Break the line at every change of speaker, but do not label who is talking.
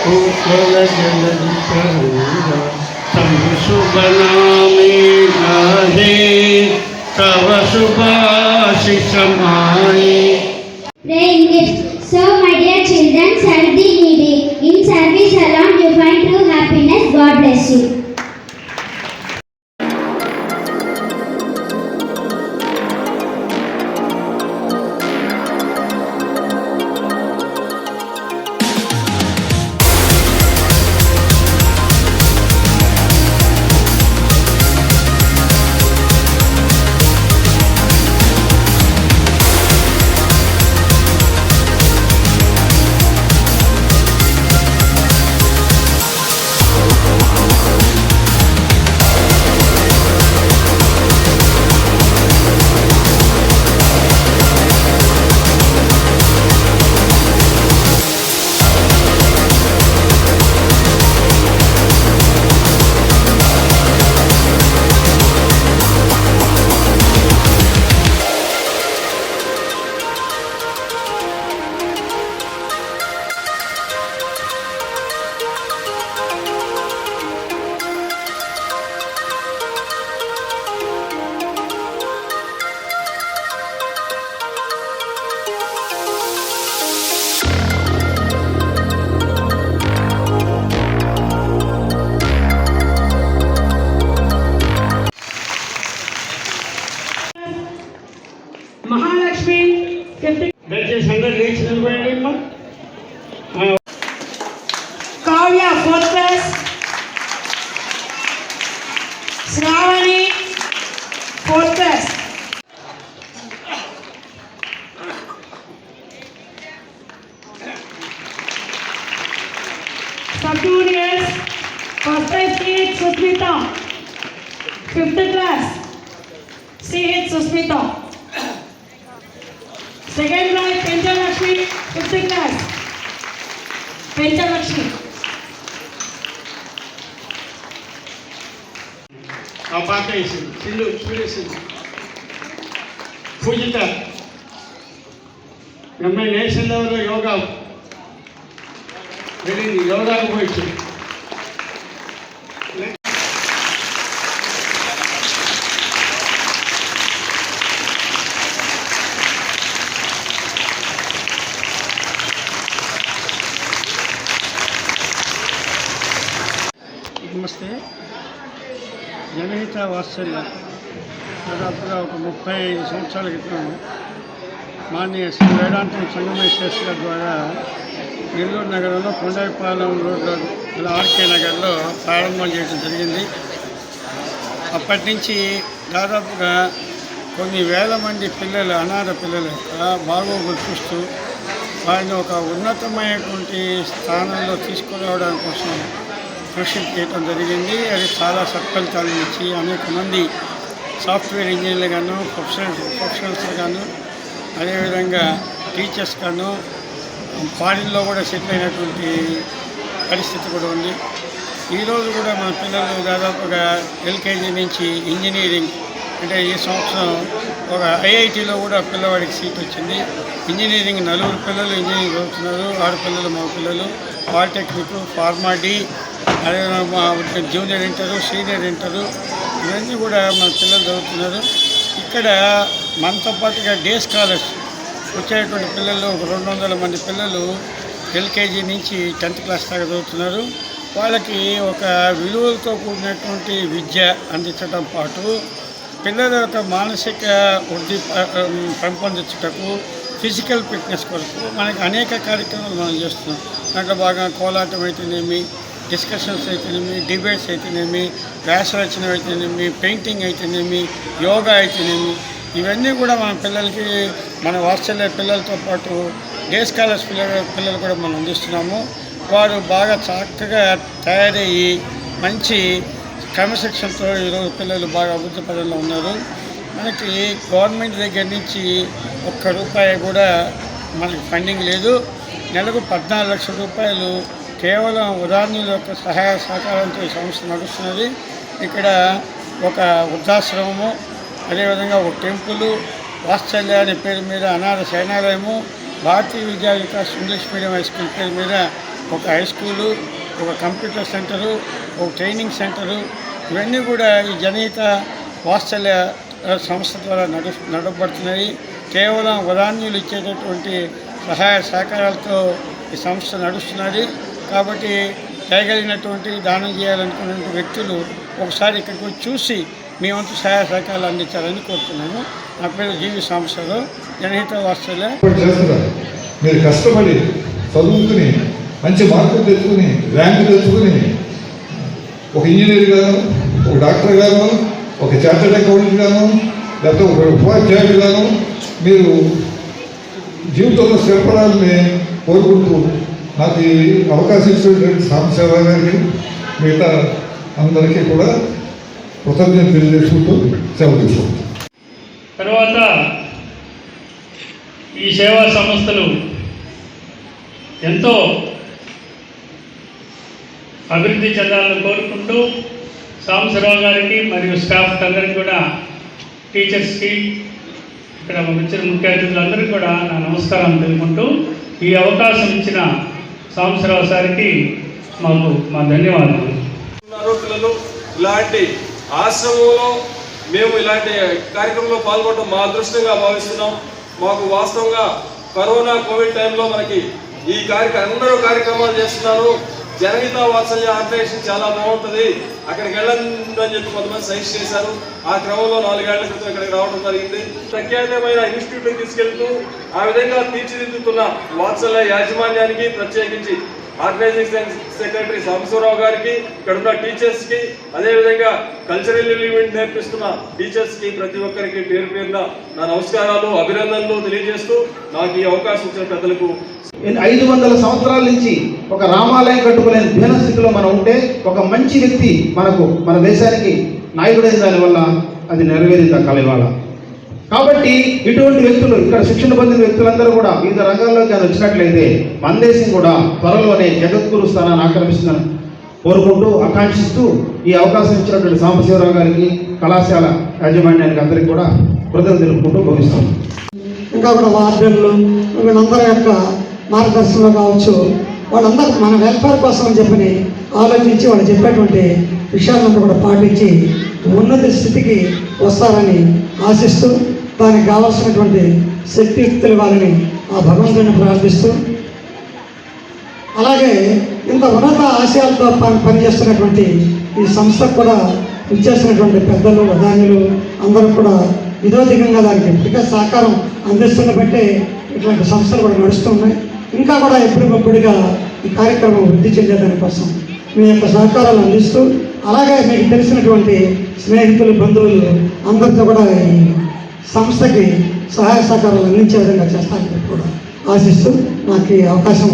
उत्पल जलधिकरंगा तम शुभ नामे गाहे तव शुभाशिष माहे।
Praying gifts. So, my dear children, serve the needy. In service alone, you find true happiness. God bless you.
Mahalakshmi
దయచేసి అందరూ లేచి నిలబడండి అమ్మా.
Kavya fourth class, Shravani fourth class, sub juniors first prize CH Susmita fifth class, CH Susmita. Second prize Penchalakshmi fifth class, Penchalakshmi.
ఆ పాట వేసింది సింధు చూడేసింది. పూజిత అమ్మాయి national లెవెల్లో యోగా వెళ్ళింది, యోగాకు పోయింది. నమస్తే. జనహిత వాత్సల్య దాదాపుగా ఒక 35 సంవత్సరాల క్రితం మాన్య శ్రీ వేదాంతం సంగమేశ్వర ద్వారా నెల్లూరు నగరంలో కొండపాలెం రోడ్లో ఆర్కే నగర్లో ప్రారంభం చేయడం జరిగింది. అప్పటి నుంచి దాదాపుగా కొన్ని వేల మంది పిల్లలు, అనాథ పిల్లలు బాగోగులు చూస్తూ వారిని ఒక ఉన్నతమైనటువంటి స్థానంలో తీసుకురావడం కోసం కృషి చేయడం జరిగింది. అది చాలా సత్ఫలితాలను ఇచ్చి అనేక మంది సాఫ్ట్వేర్ ఇంజనీర్లు గాను, ప్రొఫెషనల్స్ గాను, అదేవిధంగా టీచర్స్ గాను ఫారిన్లో కూడా సెటిల్ అయినటువంటి పరిస్థితి కూడా ఉంది. ఈరోజు కూడా మన పిల్లలు దాదాపుగా ఎల్కేజీ నుంచి ఇంజనీరింగ్, అంటే ఈ సంవత్సరం ఒక ఐఐటీలో కూడా పిల్లవాడికి సీట్ వచ్చింది. ఇంజనీరింగ్ 4 పిల్లలు ఇంజనీరింగ్ చదువుతున్నారు, 6 పిల్లలు మా పిల్లలు. పాలిటెక్నిక్, ఫార్మాడీ, అదేవిధంగా జూనియర్ ఇంటరు, సీనియర్ ఇంటరు, ఇవన్నీ కూడా మన పిల్లలు చదువుతున్నారు. ఇక్కడ మనతో పాటుగా డే స్కాలర్స్ వచ్చేటువంటి పిల్లలు ఒక 200 మంది పిల్లలు ఎల్కేజీ నుంచి 10th క్లాస్ దాకా చదువుతున్నారు. వాళ్ళకి ఒక విలువలతో కూడినటువంటి విద్య అందించడం పాటు పిల్లల యొక్క మానసిక వృద్ధి పెంపొందించుటకు, ఫిజికల్ ఫిట్నెస్ కొరకు మనకి అనేక కార్యక్రమాలు మనం చేస్తున్నాం. దాంట్లో బాగా కోలాటం అయితేనేమి, డిస్కషన్స్ అయితేనేమి, డిబేట్స్ అయితేనేమి, వ్యాసరచన అయితేనేమి, పెయింటింగ్ అయితేనేమి, యోగా అయితేనేమి, ఇవన్నీ కూడా మన పిల్లలకి, మన వాత్సల్య పిల్లలతో పాటు డే స్కాలర్స్ పిల్లలు కూడా మనం అందిస్తున్నాము. వారు బాగా చక్కగా తయారయ్యి మంచి క్రమశిక్షణతో ఈరోజు పిల్లలు బాగా అభివృద్ధి పదంలో ఉన్నారు. మనకి గవర్నమెంట్ దగ్గర నుంచి ₹1 కూడా మనకి ఫండింగ్ లేదు. నెలకు 14 లక్షల రూపాయలు కేవలం ఉదాహరణల యొక్క సహాయ సహకారంతో ఈ సంస్థ నడుస్తున్నది. ఇక్కడ ఒక వృద్ధాశ్రమము, అదేవిధంగా ఒక టెంపుల్, వాత్సల్య అనే పేరు మీద అనాథ శరణాలయము, భారతీయ విద్యా Vikas English medium high school పేరు మీద ఒక హై స్కూలు, ఒక కంప్యూటర్ సెంటరు, ఒక ట్రైనింగ్ సెంటరు, ఇవన్నీ కూడా ఈ జనహిత వాత్సల్య సంస్థ ద్వారా నడపబడుతున్నాయి. కేవలం వదాన్యులు ఇచ్చేటటువంటి సహాయ సహకారాలతో ఈ సంస్థ నడుస్తున్నది. కాబట్టి చేయగలిగినటువంటి దానం చేయాలనుకునే వ్యక్తులు ఒకసారి ఇక్కడికి వచ్చి చూసి మీ వంతు సహాయ సహకారాలు అందించాలని కోరుతున్నాను. నా పేరు జీవి సంస్థలో జనహిత వాత్సల్య.
మీరు కష్టపడి చదువుకుని మంచి మార్కులు తెచ్చుకుని ర్యాంకు తెచ్చుకుని ఒక ఇంజనీర్ గాను, ఒక డాక్టర్ గాను, ఒక చార్టెడ్ అకౌంటెంట్ గాను, లేకపోతే ఒక ఉపాధ్యాయుడు గాను మీరు జీవితంలో స్థిరపడాలని కోరుకుంటూ నాకు ఈ అవకాశం ఇచ్చినటువంటి సాంబశివరావు గారికి మిగతా అందరికీ కూడా కృతజ్ఞత తెలియజేసుకుంటూ సెలవు తీసుకుంటాం.
తర్వాత ఈ సేవా సంస్థలు ఎంతో అభివృద్ధి చెందాలని కోరుకుంటూ సాంబశివరావు గారికి మరియు స్టాఫ్ అందరికీ కూడా, టీచర్స్కి, ఇక్కడ వచ్చిన ముఖ్య అతిథులందరికీ కూడా నా నమస్కారం తెలుపుకుంటూ ఈ అవకాశం ఇచ్చిన సాంబశివరావు సార్కి మా ధన్యవాదాలు.
పిల్లలు ఇలాంటి ఆశ్రమంలో మేము ఇలాంటి కార్యక్రమంలో పాల్గొనడం మా అదృష్టంగా భావిస్తున్నాం. మాకు వాస్తవంగా కరోనా కోవిడ్ టైంలో మనకి ఈ అందరూ కార్యక్రమాలు చేస్తున్నారు. జనహిత వాత్సల్య ఆర్గనైజేషన్ చాలా బాగుంటుంది, అక్కడికి వెళ్ళండి అని చెప్పి కొంతమంది సజెస్ట్ చేశారు. ఆ క్రమంలో 4 ఏళ్ల క్రితం ఇక్కడికి రావడం జరిగింది. ప్రఖ్యాతమైన ఇన్స్టిట్యూట్కి తీసుకెళ్తూ ఆ విధంగా తీర్చిదిద్దుతున్న వాత్సల్య యాజమాన్యానికి, ప్రత్యేకించి ఆర్గనైజింగ్ సెక్రటరీ సాంబశివరావు గారికి, ఇక్కడ ఉన్న టీచర్స్కి, అదేవిధంగా కల్చరల్ ఎలిమెంట్ నేర్పిస్తున్న టీచర్స్కి, ప్రతి ఒక్కరికి పేరు పేరున నా నమస్కారాలు, అభినందనలు తెలియజేస్తూ నాకు ఈ అవకాశం ఇచ్చిన పెద్దలకు
500 సంవత్సరాల నుంచి ఒక రామాలయం కట్టుకోలేని దీన స్థితిలో మనం ఉంటే ఒక మంచి వ్యక్తి మన దేశానికి నాయకుడైన దానివల్ల అది నెరవేరింది ఆ కళ ఇవాళ. కాబట్టి ఇటువంటి వ్యక్తులు, ఇక్కడ శిక్షణ పొందిన వ్యక్తులందరూ కూడా వివిధ రంగాల్లోకి ఆయన వచ్చినట్లయితే మన దేశం కూడా త్వరలోనే జగద్గురు స్థానాన్ని ఆక్రమిస్తుందని కోరుకుంటూ, ఆకాంక్షిస్తూ ఈ అవకాశం ఇచ్చినటువంటి సాంబశివరావు గారికి, కళాశాల యాజమాన్యానికి అందరికీ కూడా కృతజ్ఞతలు తెలుపుకుంటూ భవిస్తాం.
ఇంకా కూడా వార్డెన్లు వీళ్ళందరి యొక్క మార్గదర్శనంలో కావచ్చు, వాళ్ళందరూ మన వెల్ఫేర్ కోసం అని చెప్పి ఆలోచించి వాళ్ళు చెప్పేటువంటి విషయాలంతా కూడా పాటించి ఉన్నత స్థితికి వస్తారని ఆశిస్తూ, దానికి కావాల్సినటువంటి శక్తియుక్తులు వాళ్ళని ఆ భగవంతుని ప్రార్థిస్తూ, అలాగే ఇంత ఉన్నత ఆశయాలతో పనిచేస్తున్నటువంటి ఈ సంస్థకు కూడా ఇచ్చేసినటువంటి పెద్దలు, ప్రధానులు అందరూ కూడా విరోధికంగా దానికి ఇప్పటికే సహకారం అందిస్తున్న బట్టే ఇట్లాంటి సంస్థలు కూడా నడుస్తున్నాయి. ఇంకా కూడా ఎప్పటికప్పుడుగా ఈ కార్యక్రమం వృద్ధి చెందేదానికోసం మీ యొక్క సహకారాలు అందిస్తూ, అలాగే మీకు తెలిసినటువంటి స్నేహితులు, బంధువులు అందరితో కూడా ఈ సంస్థకి సహాయ సహకారాలు అందించే విధంగా చేస్తానని కూడా ఆశిస్తూ నాకు ఈ అవకాశం